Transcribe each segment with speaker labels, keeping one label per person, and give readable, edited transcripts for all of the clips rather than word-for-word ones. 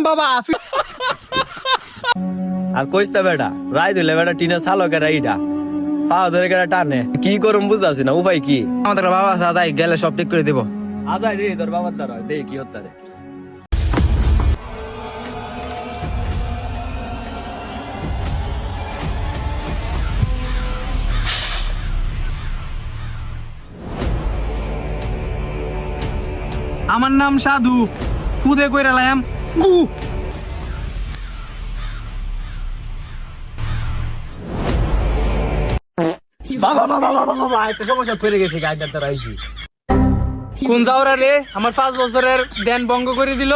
Speaker 1: বাবা
Speaker 2: আর কইস্তা বেটা রাই দিলে বেটা টিনা সালকের এইটা পাওয়া ধরে কেটা টানে কি করুম বুঝতেছি না উপায় কি
Speaker 1: আমাদের বাবা সাদাই গেলে সব ঠিক করে দেবো।
Speaker 2: আজাই দে তোর বাবার দ্বারা দে কি হতে রে
Speaker 1: আমার নাম সাধু খুদে কইরা লাইম গু
Speaker 2: বাবা বাবা বাবা বাবা একটা সমস্যা করে গেছে গাইডার দ্বারা আইছি
Speaker 1: কোন যাওরা রে আমার 5 বছরের দেন ভঙ্গ করে দিল।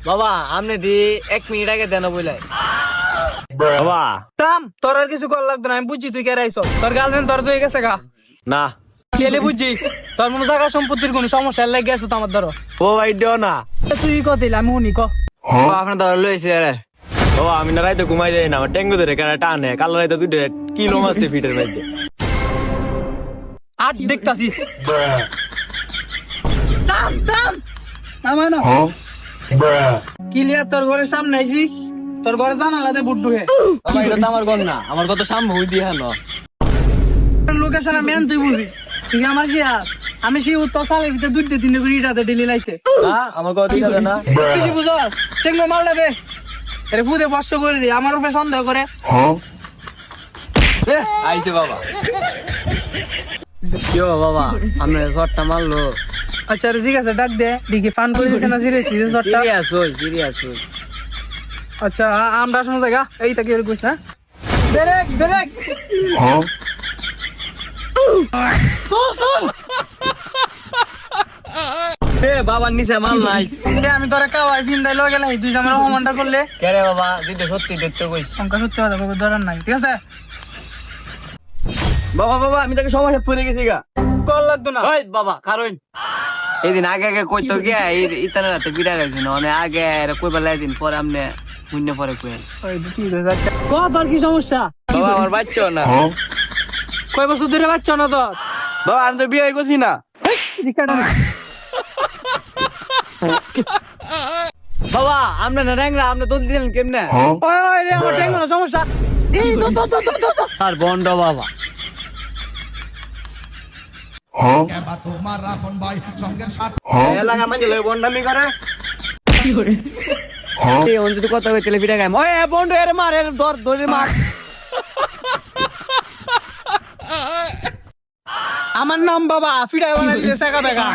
Speaker 2: বাবা আমনে দি 1 মিনিট আগে দেন বইলাই বাবা
Speaker 1: তাম তোর আর কিছু কর লাগতো না, আমি বুঝছি তুই কেরাইছ। তোর গার্লফ্রেন্ড তোর দুই গেছে গা
Speaker 2: না
Speaker 1: খেলে বুঝছি তোর মনে জায়গা সম্পত্তির কোন সমস্যা লাগে গেছো তো আমার ধরো
Speaker 2: ও ভাই দিও না
Speaker 1: তুই কত দিল আমি শুনি ক
Speaker 2: আপনার দাদা লইছে রে বাবা আমি না রাইতে ঘুমাই যাই না আমার টেঙ্গু ধরে কেন টানে কাল রাইতে দুই কিলো মাছে ফিটের মধ্যে
Speaker 1: আর দেখতাছি দাম দাম নামা না ক্লিয়ার তোর ঘরের সামনে আইছি, তোর ঘরে জানালাতে বুট ঢুকে
Speaker 2: বাবা এটা তো আমার ঘর না আমার কত সামনে হই দিয়া না
Speaker 1: লোকেশন আমি তুই বুঝি ঠিক আমার শিয়ার আমি সেই উত্তর সালের ভিতরে 2-3 করে ইটাতে ডেলি লাইতে
Speaker 2: না আমার কত দিন না
Speaker 1: বেশি বুঝো চেঙ্গো মালটা দে আরে ফুদে 500 করে দে আমার উপরে সন্দেহ করে
Speaker 2: আইছে বাবা কিও বাবা আমরা শটটা মারলো
Speaker 1: আচ্ছা ঠিক আছে ডাক দে দেখি ফান করে দিছে না সিরিয়াসলি শটটা
Speaker 2: সিরিয়াস হই
Speaker 1: আচ্ছা আমরা শুনো জায়গা এইটা কি কইছ না ব্রেক ব্রেক
Speaker 2: এ বাবার নিচে মাল নাই
Speaker 1: আমি তোরে কাওয়াই ফিন্দাই লগে গেলাই তুই আমার অপমানটা করলে
Speaker 2: কে রে বাবা দিতে সত্যি দেখতে কইছ
Speaker 1: সংখ্যা সত্যি কথা বাবা ধরার নাই ঠিক আছে
Speaker 2: বাবা বাবা আমি তাকে সমস্যা পড়ে গেছি গা
Speaker 1: কল লাগতো না
Speaker 2: ওই বাবা কারণ এদিন আগে আগে কইতো গিয়া ইতানে রাতে বিড়া গেছে না মানে আগে কই বেলা দিন পরে আমনে শূন্য পরে কই
Speaker 1: ওই কি যাচ্ছে ক তোর কি সমস্যা
Speaker 2: বাবা আমার বাচ্চা না
Speaker 1: কয় বছর ধরে বাচ্চা না তোর
Speaker 2: বাবা আমি তো বিয়ে করছি না বাবা আমরা না র্যাংরা আমরা তো দিলেন কেমনে
Speaker 1: ওই রে আমার টেঙ্গো সমস্যা এই তো
Speaker 2: আর বন্ড বাবা
Speaker 3: তোমার রাফন ভাই সঙ্গের সাথে
Speaker 2: এলাকা মাঝে লই বন্ডামি করে এই অন যদি কথা কইতে বিটা গায় ওই বন্ড এর মার এর ধরে মার
Speaker 1: আমার নাম বাবা ফিডাই বানাই দিতে শেখা বেগা